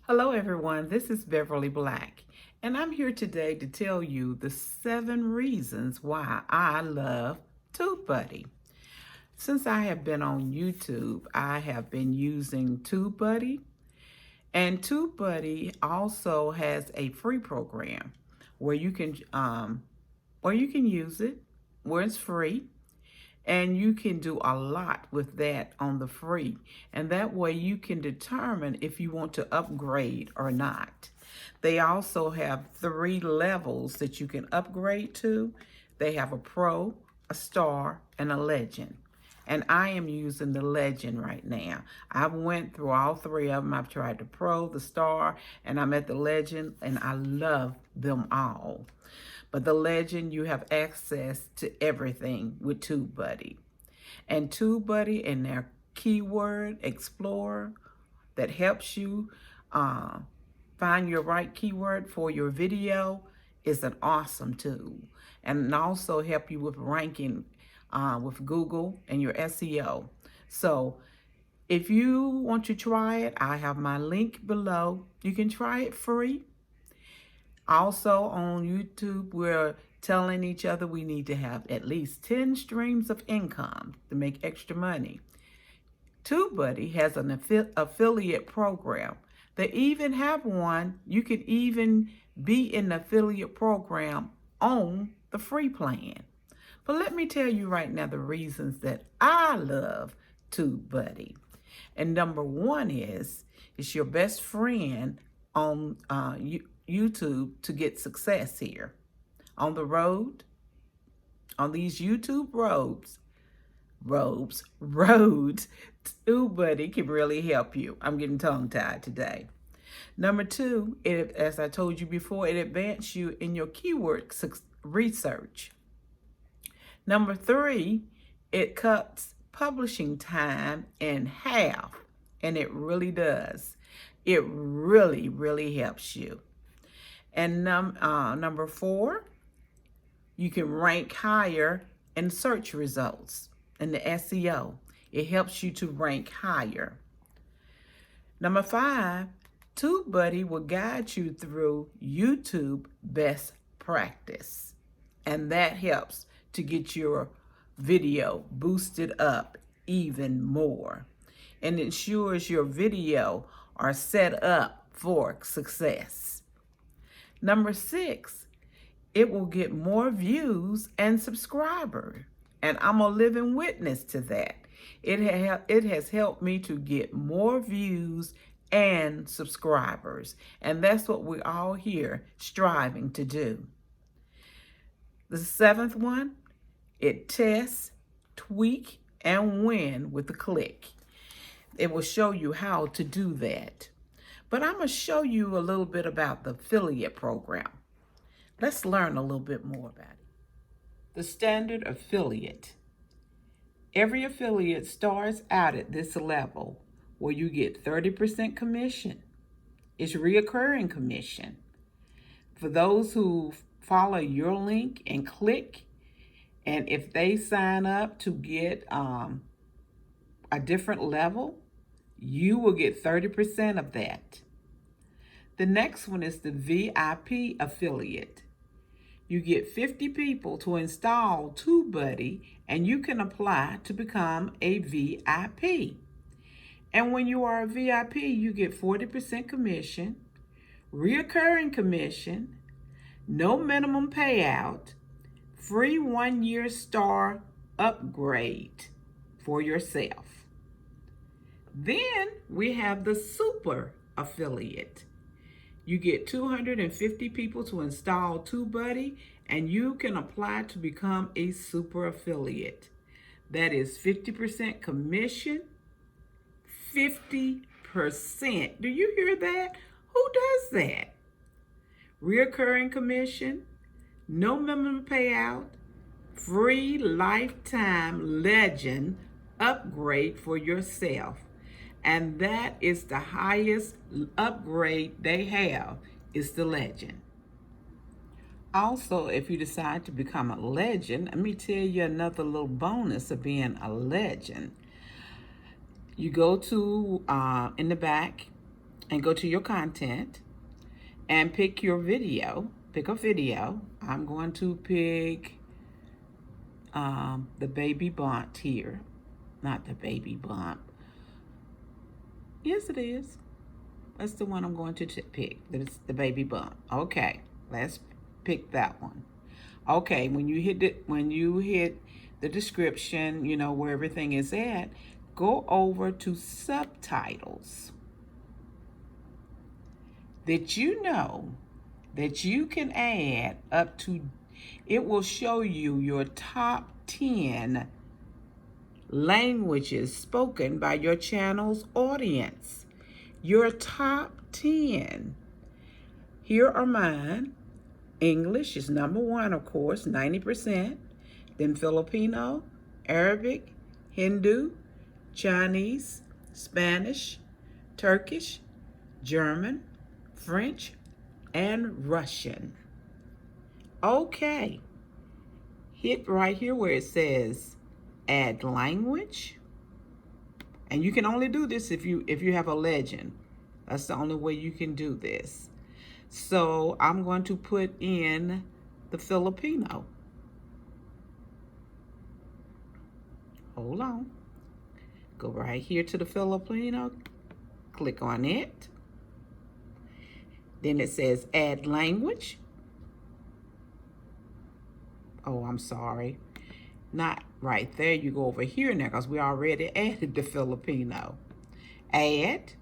Hello everyone, this is Beverly Black, and I'm here today to tell you the 7 reasons why I love TubeBuddy. Since I have been on YouTube, I have been using TubeBuddy, and TubeBuddy also has a free program where you can use it, where it's free, and you can do a lot with that on the free. And that way you can determine if you want to upgrade or not. They also have 3 levels that you can upgrade to. They have a pro, a star, and a legend. And I am using the legend right now. I went through all 3 of them. I've tried the pro, the star, and I'm at the legend, and I love them all. But the legend, you have access to everything with TubeBuddy. And TubeBuddy and their keyword explorer that helps you find your right keyword for your video is an awesome tool. And also help you with ranking with Google and your SEO. So if you want to try it, I have my link below. You can try it free. Also on YouTube, we're telling each other we need to have at least 10 streams of income to make extra money. TubeBuddy has an affiliate program. They even have one. You could even be in the affiliate program on the free plan. But let me tell you right now the reasons that I love TubeBuddy. And number 1 is it's your best friend on YouTube to get success here. On the road, on these YouTube roads, TubeBuddy can really help you. I'm getting tongue-tied today. Number 2, as I told you before, it advances you in your keyword research. Number 3, it cuts publishing time in half, and it really does. It really, really helps you. And number 4, you can rank higher in search results in the SEO. It helps you to rank higher. Number 5, TubeBuddy will guide you through YouTube best practice. And that helps to get your video boosted up even more. And ensures your video are set up for success. Number 6, it will get more views and subscribers. And I'm a living witness to that. It has helped me to get more views and subscribers. And that's what we're all here striving to do. The 7th one, it tests, tweak, and win with a click. It will show you how to do that. But I'm going to show you a little bit about the affiliate program. Let's learn a little bit more about it. The standard affiliate. Every affiliate starts out at this level where you get 30% commission. It's reoccurring commission. For those who follow your link and click, and if they sign up to get a different level, you will get 30% of that. The next one is the VIP affiliate. You get 50 people to install TubeBuddy, and you can apply to become a VIP. And when you are a VIP, you get 40% commission, reoccurring commission, no minimum payout, free 1-year star upgrade for yourself. Then we have the super affiliate. You get 250 people to install TubeBuddy, and you can apply to become a super affiliate. That is 50% commission, 50%. Do you hear that? Who does that? Reoccurring commission, no minimum payout, free lifetime legend upgrade for yourself. And that is the highest upgrade they have, is the legend. Also, if you decide to become a legend, let me tell you another little bonus of being a legend. You go to, in the back, and go to your content and pick your video. Pick a video. I'm going to pick the baby bump here. Not the baby bump. Yes, it is. That's the one I'm going to pick. That's the baby bump. Okay, let's pick that one. Okay, when you hit the description, you know where everything is at, go over to subtitles. Did you know that you can add up to, it will show you your top 10 languages spoken by your channel's audience. Your top 10. Here are mine. English is number 1, of course, 90%. Then Filipino, Arabic, Hindu, Chinese, Spanish, Turkish, German, French, and Russian. Okay. Hit right here where it says add language. And you can only do this if you have a legend. That's the only way you can do this. So I'm going to put in the Filipino. Hold on. Go right here to the Filipino. Click on it. Then it says add language. Oh, I'm sorry. Not right there. You go over here now because we already added the Filipino. Add.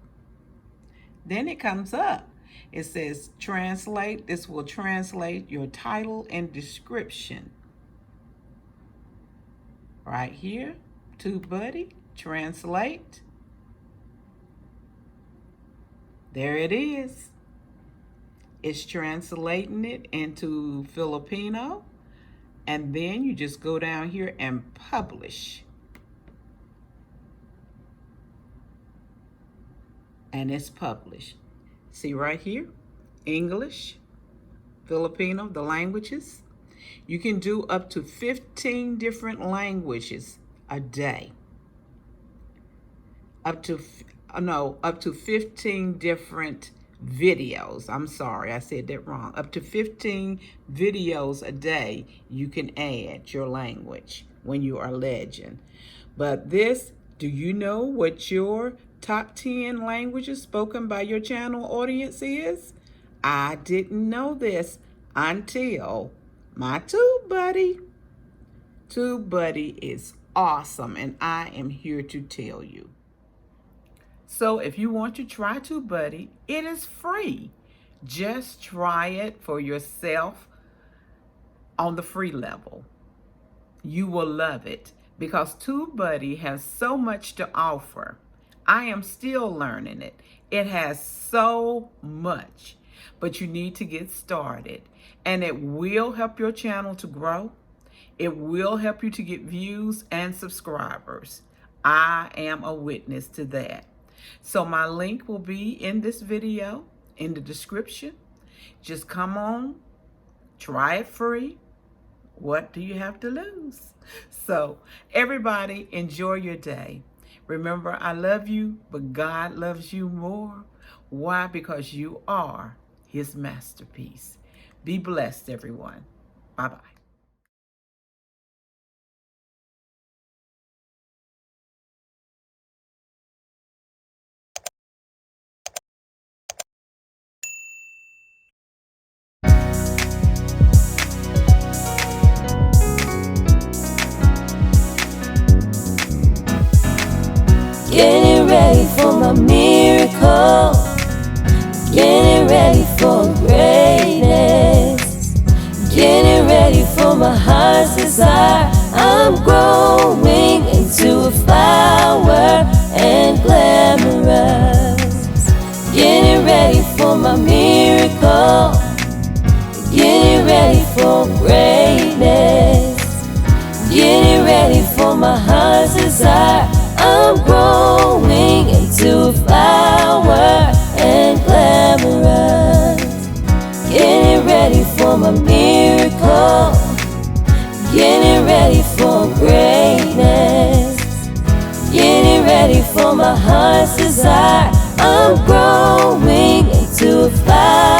Then it comes up. It says translate. This will translate your title and description. Right here, TubeBuddy, translate. There it is. It's translating it into Filipino. And then you just go down here and publish. And it's published. See right here, English, Filipino, the languages. You can do up to 15 different languages a day. Up to 15 different videos. I'm sorry, I said that wrong. Up to 15 videos a day you can add your language when you are legend. But this, do you know what your top 10 languages spoken by your channel audience is? I didn't know this until my TubeBuddy. TubeBuddy is awesome, and I am here to tell you. So if you want to try TubeBuddy, it is free. Just try it for yourself on the free level. You will love it because TubeBuddy has so much to offer. I am still learning it. It has so much, but you need to get started. And it will help your channel to grow. It will help you to get views and subscribers. I am a witness to that. So my link will be in this video, in the description. Just come on, try it free. What do you have to lose? So everybody, enjoy your day. Remember, I love you, but God loves you more. Why? Because you are his masterpiece. Be blessed, everyone. Bye-bye. Getting ready for my miracle, getting ready for greatness, getting ready for my heart's desire. I'm growing into a flower and glamorous. Getting ready for my miracle, getting ready for greatness, getting ready for my heart's desire. I'm growing into a flower and glamorous. Getting ready for my miracle, getting ready for greatness, getting ready for my heart's desire. I'm growing into a flower.